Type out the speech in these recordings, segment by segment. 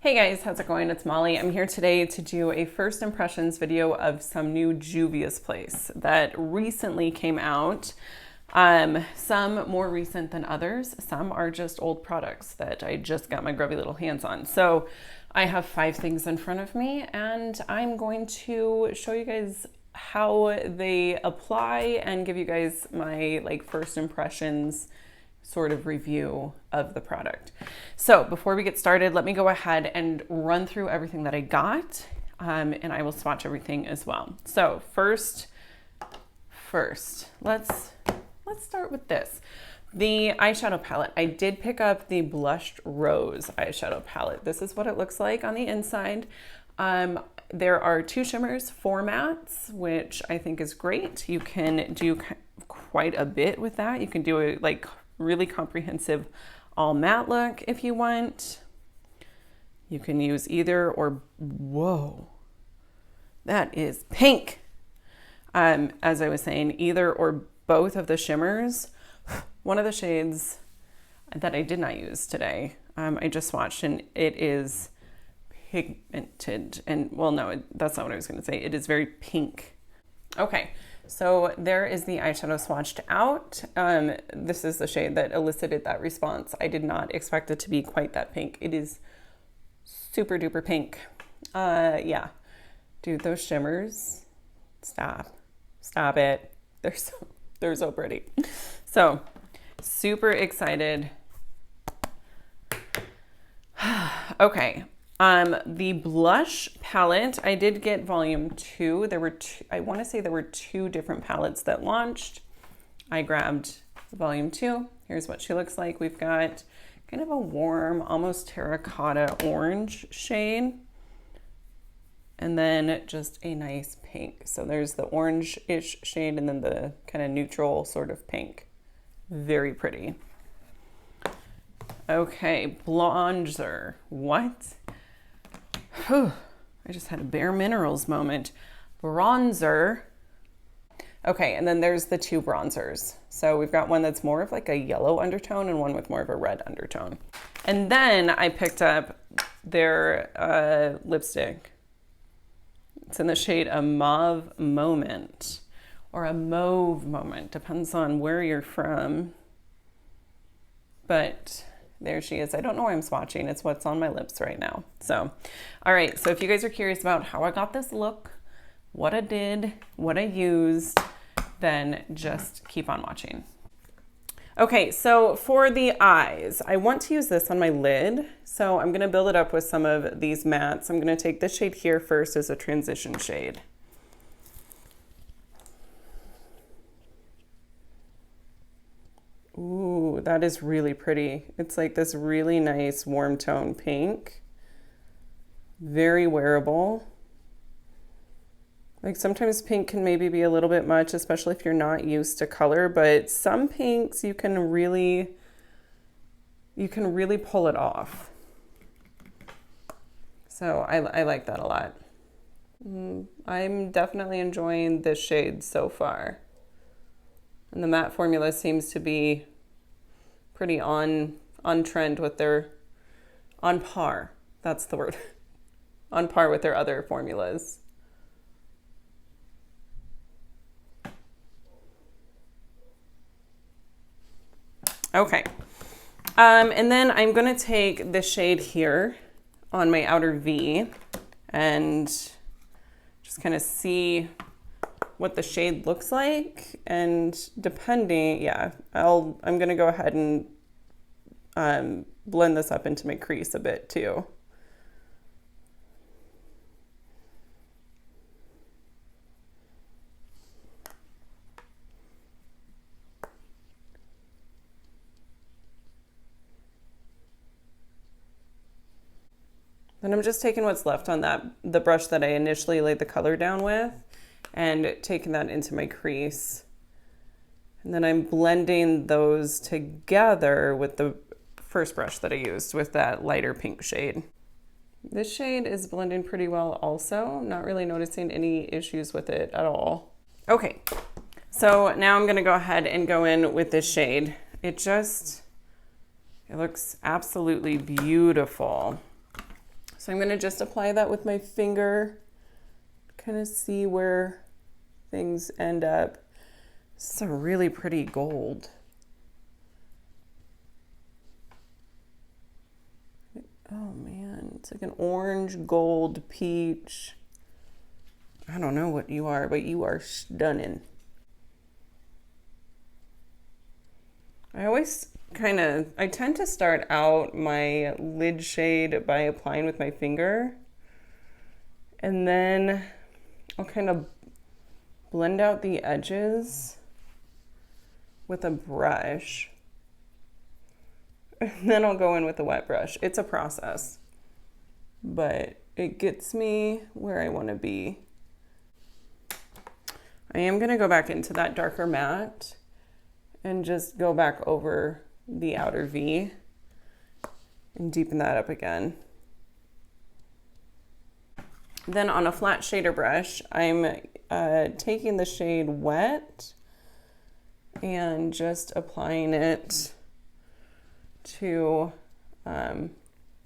Hey guys, how's it going? It's Molly. I'm here today to do a first impressions video of some new JUVIA'S place that recently came out. Some more recent than others. Some are just old products that I just got my grubby little hands on. So I have 5 things in front of me and I'm going to show you guys how they apply and give you guys my first impressions sort of review of the product. So before we get started, let me go ahead and run through everything that I got, and I will swatch everything as well. So first, let's start with this. The eyeshadow palette. I did pick up the Blushed Rose eyeshadow palette. This is what it looks like on the inside. There are 2 shimmers, 4 mattes, which I think is great. You can do quite a bit with that. You can do a really comprehensive all matte look if you want. You can use either or. Whoa, that is pink. As I was saying, either or both of the shimmers. One of the shades that I did not use today, I just swatched, and it is pigmented. And well, no, that's not what I was going to say. It is very pink. Okay. So there is the eyeshadow swatched out. This is the shade that elicited that response. I did not expect it to be quite that pink. It is super duper pink. Yeah, dude, those shimmers, stop it. They're so pretty. So super excited. Okay. The blush palette, I did get volume 2. There were I want to say there were 2 different palettes that launched. I grabbed volume 2. Here's what she looks like. We've got kind of a warm, almost terracotta orange shade. And then just a nice pink. So there's the orange-ish shade and then the kind of neutral sort of pink. Very pretty. Okay, bronzer. What? Whew, I just had a Bare Minerals moment. Bronzer. Okay, and then there's the 2 bronzers. So we've got one that's more of like a yellow undertone and one with more of a red undertone. And then I picked up their lipstick. It's in the shade A Mauve Moment or a Mauve Moment. Depends on where you're from. But there she is. I don't know why I'm swatching. It's what's on my lips right now. So, all right. So if you guys are curious about how I got this look, what I did, what I used, then just keep on watching. Okay. So for the eyes, I want to use this on my lid. So I'm going to build it up with some of these mattes. I'm going to take this shade here first as a transition shade. Ooh, that is really pretty. It's like this really nice warm tone pink. Very wearable. Like sometimes pink can maybe be a little bit much, especially if you're not used to color, but some pinks you can really pull it off. So I like that a lot. I'm definitely enjoying this shade so far. And the matte formula seems to be pretty on trend with their, on par, that's the word, on par with their other formulas. Okay, and then I'm going to take the shade here on my outer V and just kind of see what the shade looks like, and depending, yeah, I'm gonna go ahead and blend this up into my crease a bit too. Then I'm just taking what's left on the brush that I initially laid the color down with, and taking that into my crease. And then I'm blending those together with the first brush that I used with that lighter pink shade. This shade is blending pretty well also. Not really noticing any issues with it at all. Okay, so now I'm gonna go ahead and go in with this shade. It looks absolutely beautiful. So I'm gonna just apply that with my finger, kind of see where things end up. This is a really pretty gold. Oh man, it's like an orange, gold, peach. I don't know what you are, but you are stunning. I tend to start out my lid shade by applying with my finger, and then I'll kind of blend out the edges with a brush, and then I'll go in with a wet brush. It's a process, but it gets me where I want to be. I am going to go back into that darker matte and just go back over the outer V and deepen that up again. Then on a flat shader brush, I'm taking the shade Wet and just applying it to the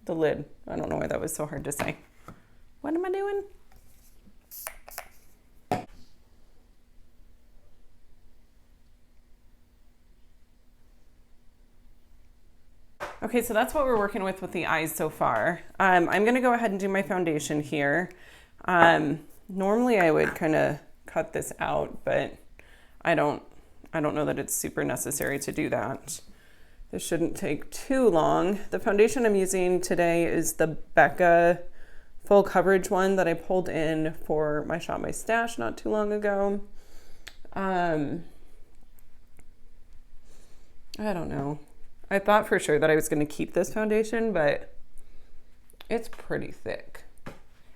lid. I don't know why that was so hard to say. What am I doing? Okay, so that's what we're working with the eyes so far. I'm gonna go ahead and do my foundation here. Normally I would kind of cut this out, but I don't know that it's super necessary to do that. This shouldn't take too long. The foundation I'm using today is the Becca full coverage one that I pulled in for my Shop My Stash not too long ago. I don't know. I thought for sure that I was going to keep this foundation, but it's pretty thick.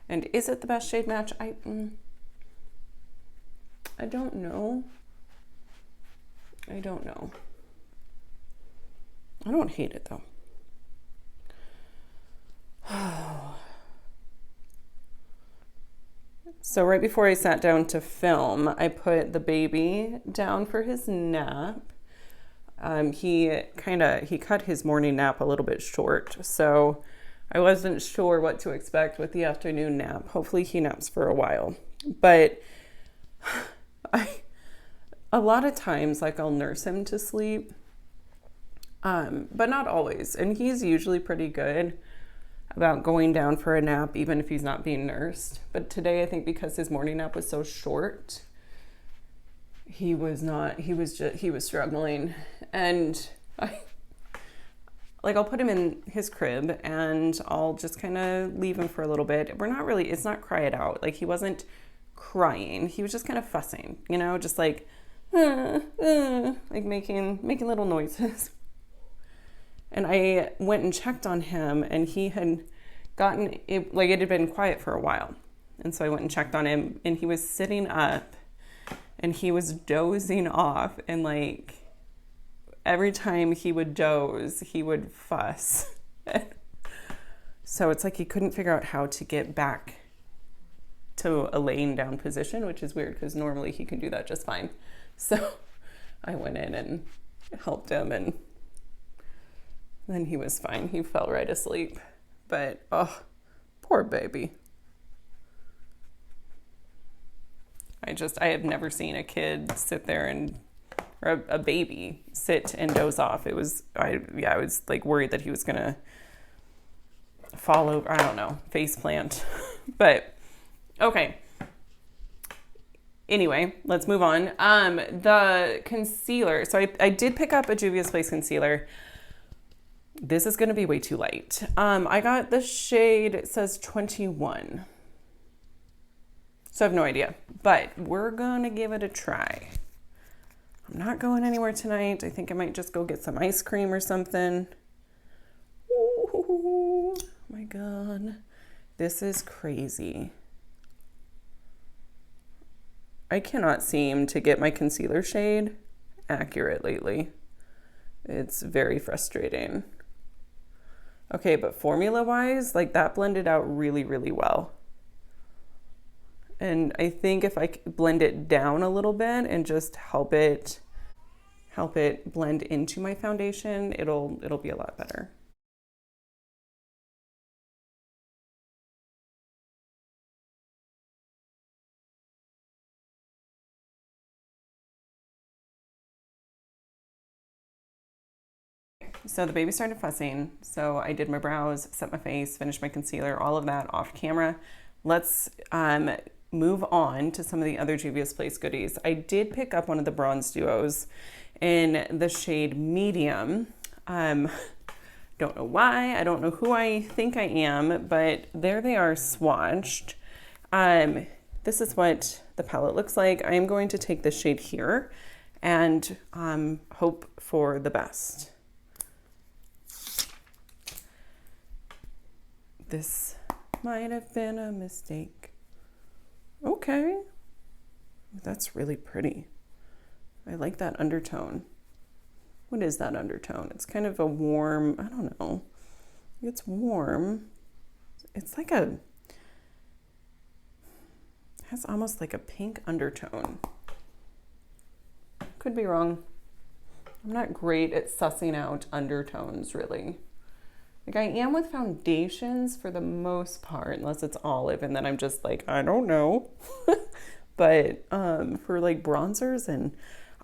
And is it the best shade match? I don't know. I don't know. I don't hate it though. So right before I sat down to film, I put the baby down for his nap. He cut his morning nap a little bit short, so I wasn't sure what to expect with the afternoon nap. Hopefully he naps for a while, but a lot of times, like, I'll nurse him to sleep, but not always, and he's usually pretty good about going down for a nap even if he's not being nursed. But today, I think because his morning nap was so short, he was struggling. And I'll put him in his crib and I'll just kind of leave him for a little bit. It's not cry it out. Like, he wasn't crying. He was just kind of fussing, you know, just like making little noises. And I went and checked on him, and he had gotten it, like, it had been quiet for a while. And so I went and checked on him, and he was sitting up and he was dozing off, and like every time he would doze, he would fuss. So it's like he couldn't figure out how to get back to a laying down position, which is weird because normally he can do that just fine. So I went in and helped him, and then he was fine. He fell right asleep. But, oh, poor baby. I have never seen a kid sit there or a baby sit and doze off. I was like worried that he was gonna fall over, I don't know, face plant. But, okay. Anyway, let's move on. The concealer. So I did pick up a Juvia's Place concealer. This is going to be way too light. I got the shade, it says 21. So I have no idea, but we're going to give it a try. I'm not going anywhere tonight. I think I might just go get some ice cream or something. Oh my God. This is crazy. I cannot seem to get my concealer shade accurate lately. It's very frustrating. Okay, but formula-wise, like, that blended out really, really well. And I think if I blend it down a little bit and just help it blend into my foundation, it'll be a lot better. So the baby started fussing, so I did my brows, set my face, finished my concealer, all of that off camera. Let's move on to some of the other Juvia's Place goodies. I did pick up one of the bronze duos in the shade medium. Don't know why, I don't know who I think I am, but there they are swatched. This is what the palette looks like. I am going to take this shade here and hope for the best. This might have been a mistake. Okay, that's really pretty. I like that undertone. What is that undertone? It's kind of a warm, I don't know. It's warm. It's like a, has almost like a pink undertone. Could be wrong. I'm not great at sussing out undertones, really. Like I am with foundations for the most part, unless it's olive, and then I'm just like, I don't know. But for like bronzers and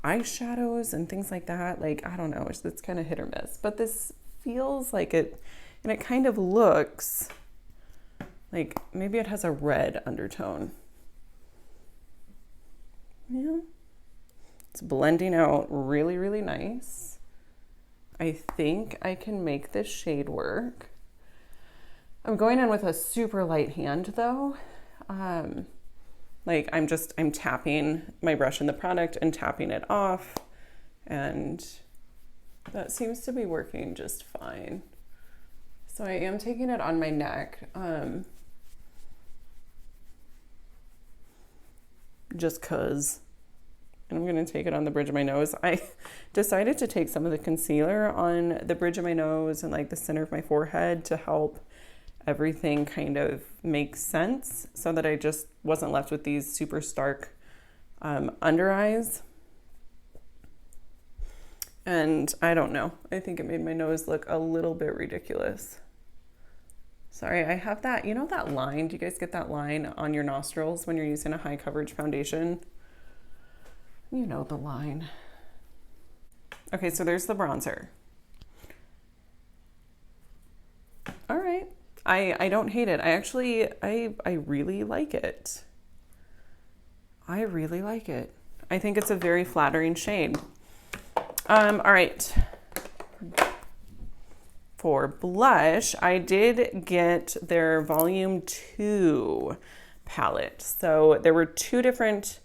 eyeshadows and things like that, like, I don't know, it's kind of hit or miss. But this feels like it, and it kind of looks like maybe it has a red undertone. Yeah. It's blending out really, really nice. I think I can make this shade work. I'm going in with a super light hand though. Like I'm tapping my brush in the product and tapping it off, and that seems to be working just fine. So I am taking it on my neck, just cause. And I'm gonna take it on the bridge of my nose. I decided to take some of the concealer on the bridge of my nose and like the center of my forehead to help everything kind of make sense, so that I just wasn't left with these super stark under eyes. And I don't know, I think it made my nose look a little bit ridiculous. Sorry, I have that, you know that line, do you guys get that line on your nostrils when you're using a high coverage foundation? You know the line. Okay, so there's the bronzer. All right, I don't hate it. I really like it. I really like it. I think it's a very flattering shade. All right. For blush, I did get their volume 2 palette. So there were 2 different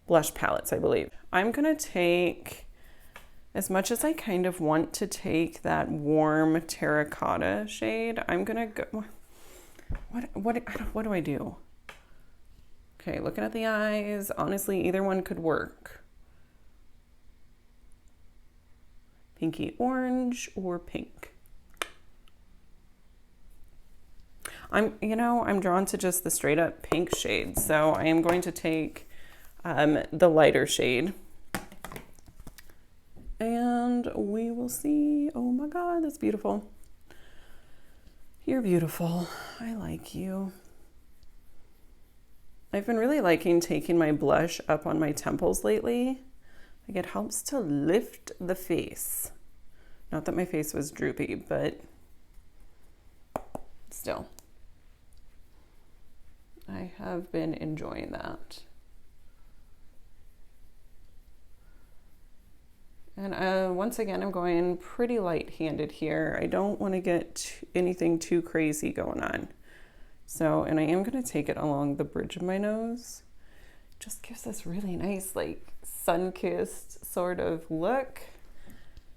blush palettes, I believe. I'm gonna take, as much as I kind of want to take that warm terracotta shade, I'm gonna go, what do I do? Okay, looking at the eyes, honestly, either one could work. Pinky orange or pink. I'm drawn to just the straight up pink shade, so I am going to take the lighter shade, and we will see. Oh my God, that's beautiful. You're beautiful. I like you. I've been really liking taking my blush up on my temples lately. Like it helps to lift the face. Not that my face was droopy, but still. I have been enjoying that. And once again, I'm going pretty light-handed here. I don't want to get anything too crazy going on. So, and I am going to take it along the bridge of my nose. Just gives this really nice, like, sun-kissed sort of look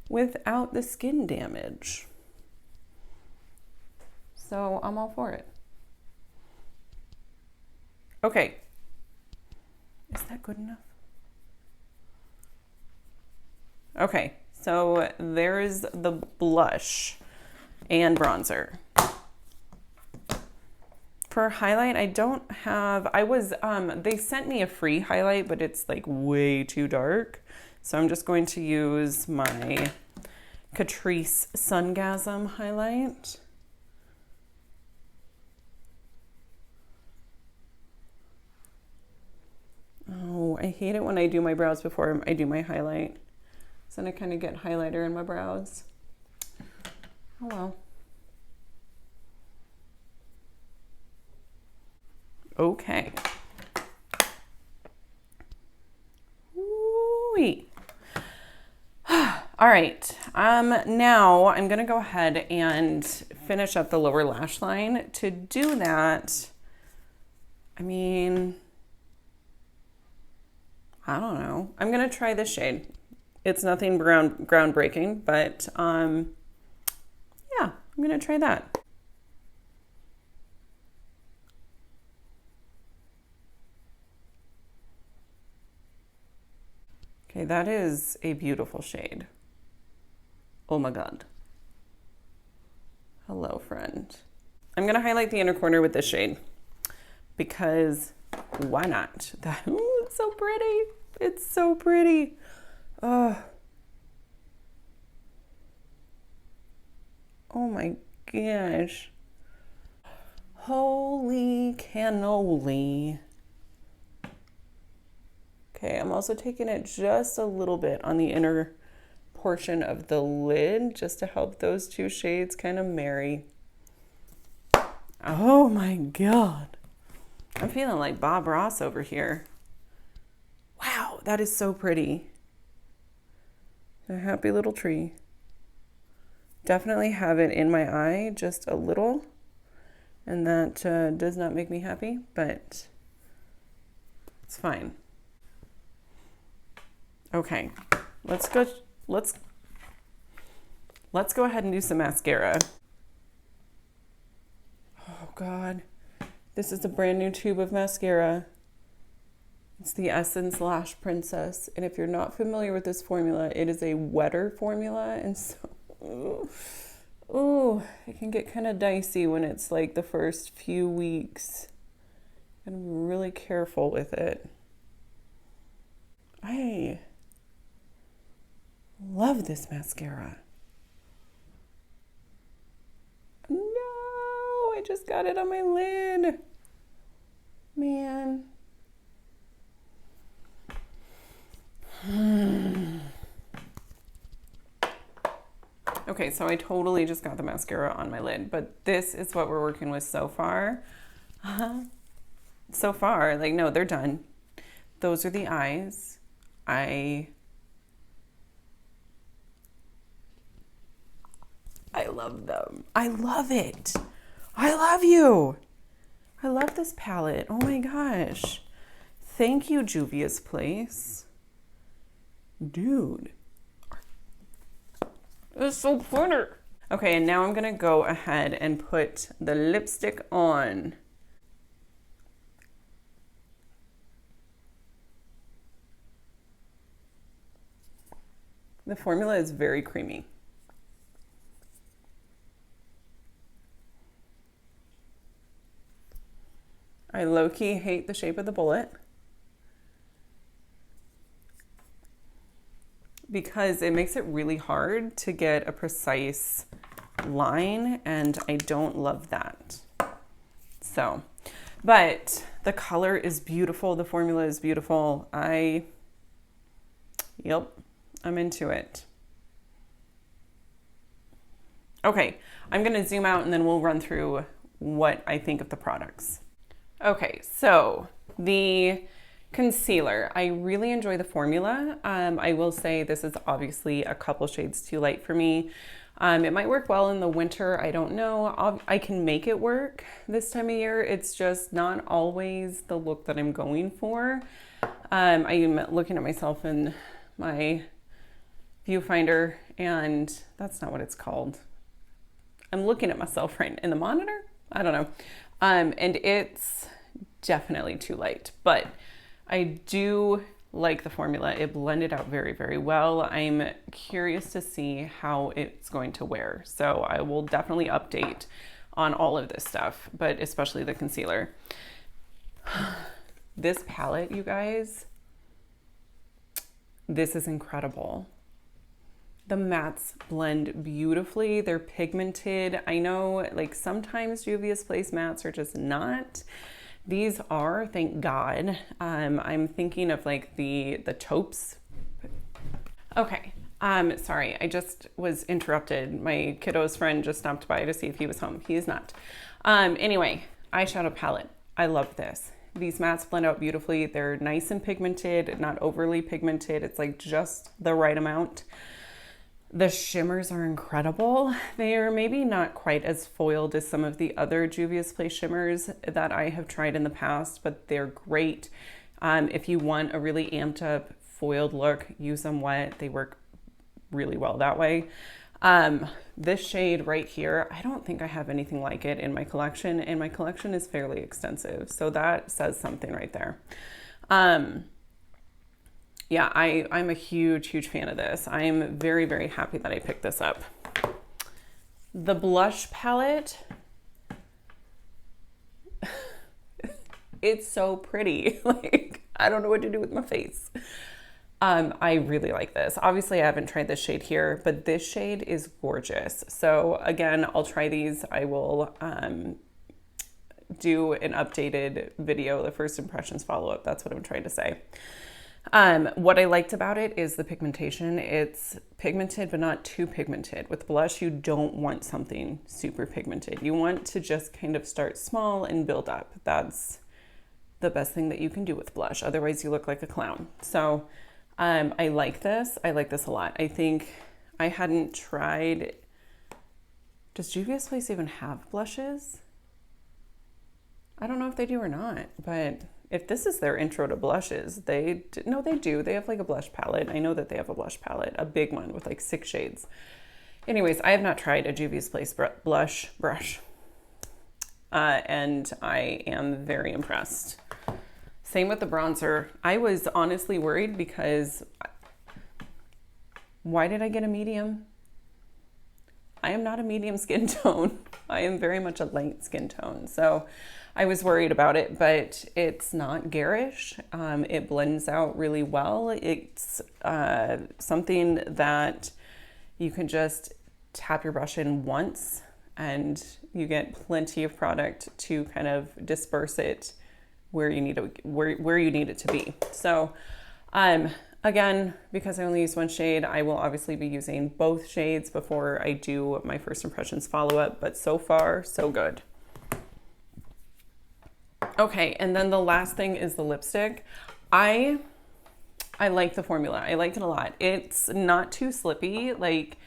without the skin damage. So I'm all for it. Okay. Is that good enough? Okay, so there's the blush and bronzer. For highlight, I don't have, they sent me a free highlight, but it's like way too dark. So I'm just going to use my Catrice Sungasm highlight. Oh, I hate it when I do my brows before I do my highlight. So then I kind of get highlighter in my brows. Oh well. Okay. Ooh-wee. All right, now I'm gonna go ahead and finish up the lower lash line. To do that, I mean, I don't know. I'm gonna try this shade. It's nothing groundbreaking, but yeah, I'm gonna try that. Okay, that is a beautiful shade. Oh my God. Hello, friend. I'm gonna highlight the inner corner with this shade because why not? Ooh, it's so pretty. It's so pretty. Oh. Oh my gosh. Holy cannoli. Okay, I'm also taking it just a little bit on the inner portion of the lid just to help those two shades kind of marry. Oh my God. I'm feeling like Bob Ross over here. Wow, that is so pretty. A happy little tree. Definitely have it in my eye just a little, and that does not make me happy, but it's fine. Okay, let's go ahead and do some mascara. Oh God, this is a brand new tube of mascara. It's the Essence Lash Princess, and if you're not familiar with this formula, it is a wetter formula, and so ooh, it can get kind of dicey when it's like the first few weeks. I'm gonna be really careful with it. I love this mascara. No, I just got it on my lid. Man. Okay, so I totally just got the mascara on my lid, but this is what we're working with so far. So far, like, no, they're done. Those are the eyes. I love them. I love it. I love you. I love this palette. Oh my gosh. Thank you, Juvia's Place. Dude. It's so pretty. Okay, and now I'm gonna go ahead and put the lipstick on. The formula is very creamy. I low-key hate the shape of the bullet because it makes it really hard to get a precise line, and I don't love that. So, but the color is beautiful. The formula is beautiful. Yep, I'm into it. Okay, I'm gonna zoom out and then we'll run through what I think of the products. Okay, so the concealer, I really enjoy the formula. I will say this is obviously a couple shades too light for me. It might work well in the winter, I don't know. I can make it work this time of year. It's just not always the look that I'm going for. I am looking at myself in my viewfinder, and that's not what it's called. I'm looking at myself right in the monitor. I don't know. And it's definitely too light, but I do like the formula. It blended out very, very well. I'm curious to see how it's going to wear. So I will definitely update on all of this stuff, but especially the concealer. This palette, you guys, this is incredible. The mattes blend beautifully. They're pigmented. I know, like, sometimes Juvia's Place mattes are just not. These are, thank God. I'm thinking of like the taupes. Okay, Sorry, I just was interrupted. My kiddo's friend just stopped by to see if he was home. He is not. Anyway, eyeshadow palette. I love this. These mattes blend out beautifully. They're nice and pigmented, not overly pigmented. It's like just the right amount. The shimmers are incredible. They are maybe not quite as foiled as some of the other Juvia's Place shimmers that I have tried in the past, but they're great. If you want a really amped up foiled look, use them wet. They work really well that way. This shade right here, I don't think I have anything like it in my collection, and my collection is fairly extensive. So that says something right there. Yeah, I'm a huge fan of this. I'm very happy that I picked this up. The blush palette, it's so pretty. Like, I don't know what to do with my face. I really like this. Obviously, I haven't tried this shade here, but this shade is gorgeous. So again, I'll try these. I will do an updated video, the first impressions follow-up. That's what I'm trying to say. What I liked about it is the pigmentation. It's pigmented, but not too pigmented. With blush, you don't want something super pigmented. You want to just kind of start small and build up. That's the best thing that you can do with blush. Otherwise, you look like a clown. So I like this. I like this a lot. I think I hadn't tried. Does Juvia's Place even have blushes? I don't know if they do or not, but if this is their intro to blushes, no, they do. They have like a blush palette. I know that they have a blush palette, a big one with like 6 shades. Anyways, I have not tried a Juvia's Place blush brush. And I am very impressed. Same with the bronzer. I was honestly worried because why did I get a medium? I am not a medium skin tone. I am very much a light skin tone. So I was worried about it, but it's not garish. It blends out really well. It's something that you can just tap your brush in once and you get plenty of product to kind of disperse it where you need it to be. So again, because I only use one shade, I will obviously be using both shades before I do my first impressions follow-up, but so far, so good. Okay, and then the last thing is the lipstick. I like the formula. I liked it a lot. It's not too slippy. Like,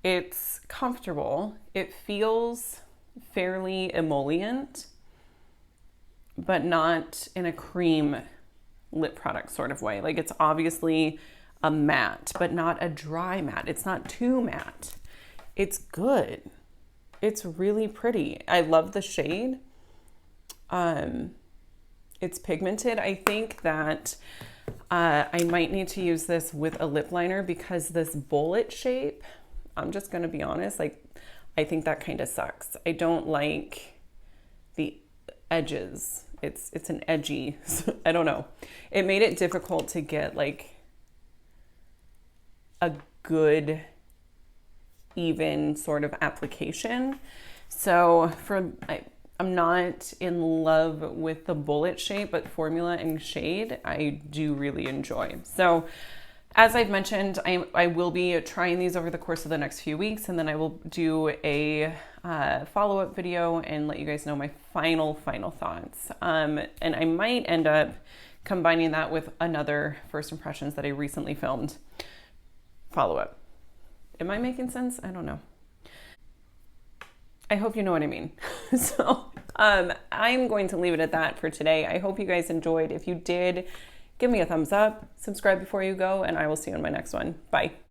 it's comfortable. It feels fairly emollient, but not in a cream lip product sort of way. Like, it's obviously a matte, but not a dry matte. It's not too matte. It's good. It's really pretty. I love the shade. It's pigmented. I think that I might need to use this with a lip liner because this bullet shape, I'm just going to be honest, like, I think that kind of sucks. I don't like the edges. It's an edgy, I don't know. It made it difficult to get like a good, even sort of application. So I'm not in love with the bullet shape, but formula and shade I do really enjoy. So as I've mentioned, I will be trying these over the course of the next few weeks, and then I will do a follow-up video and let you guys know my final thoughts. And I might end up combining that with another first impressions that I recently filmed follow-up. Am I making sense? I don't know. I hope you know what I mean. So I'm going to leave it at that for today. I hope you guys enjoyed. If you did, give me a thumbs up, subscribe before you go, and I will see you in my next one. Bye.